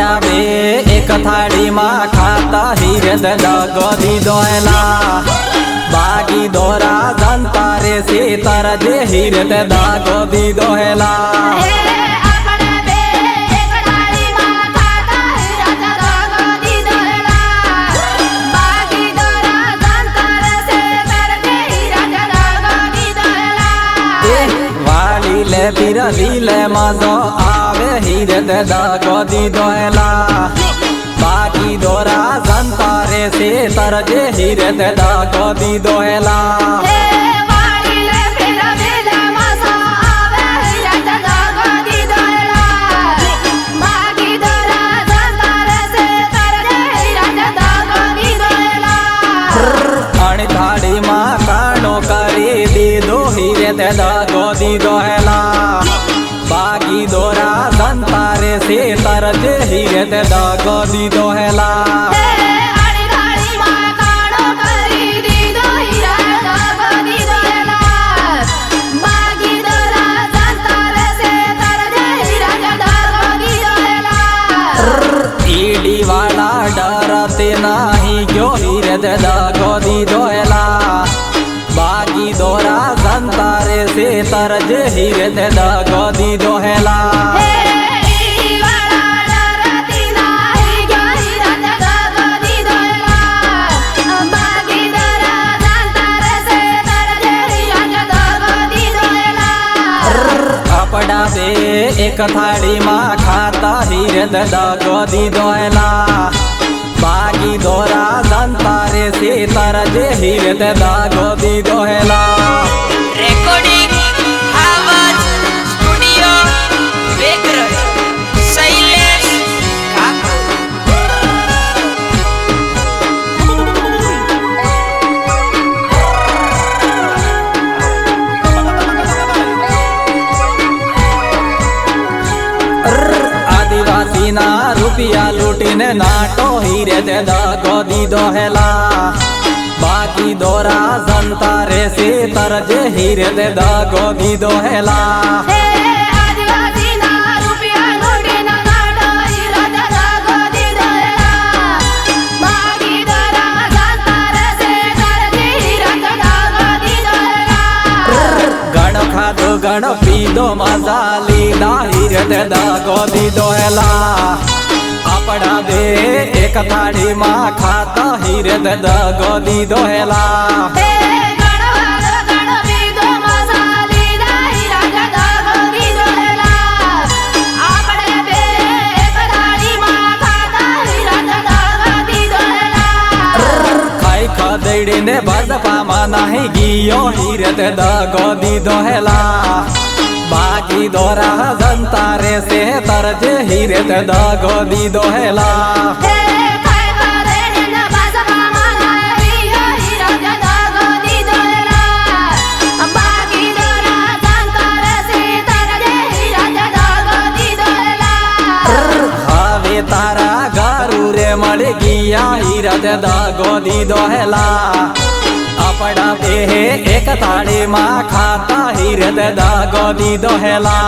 अपना बे एक थाली में खाता हीरे दागो दी दोला बागी दोरा जनता रे से तरजे हीरे दागो दी दोला पीर दिले मजो आवे हीरे दागो दी दोला बाकी दोरा जनता रे से तरजे हीरे दागो दी दोला थाड़ी माँ कानो करी दी दो हीरे दागो दी दोला बाकी दोरा जनता रे से तरजे हीरे दागो दी दोला ईडी वाला डरते नहीं क्यों हीरे दागो दी दोला बाकी दोरा जनता रे से तरजे हीरे दागो दी दोला अपना बे एक थाली में खाता हीरे दागो दी दोला बाकी दोरा जनता रे से तरजे हीरे दागो दी दोला रेकॉर्डिंग आवाज स्टुडिओ बेकरज शैलेश आदिवासी ना रुपया लूटीने नाटो हीरे दागो दी दोला बाकी दोरा जनता रे से तरजे हीरे दागो दी दोला गण खादो गण पीदो मजा लीदा हीरे दागो दी दोला अपना बे एक थाली माँ खाता हीरे दागो दी दोला खाई खदेड़ी ने बजपा मा नहीं गियो हीरे दागो दी दोला बाकी दोरा जनता रे से तरजे हीरे दागो दी दोला हवे तारा गारू रे मल गिया हीरे दागो दी दोला अपना बे एक थाली माँ खाता हीरे दागो दी दोला।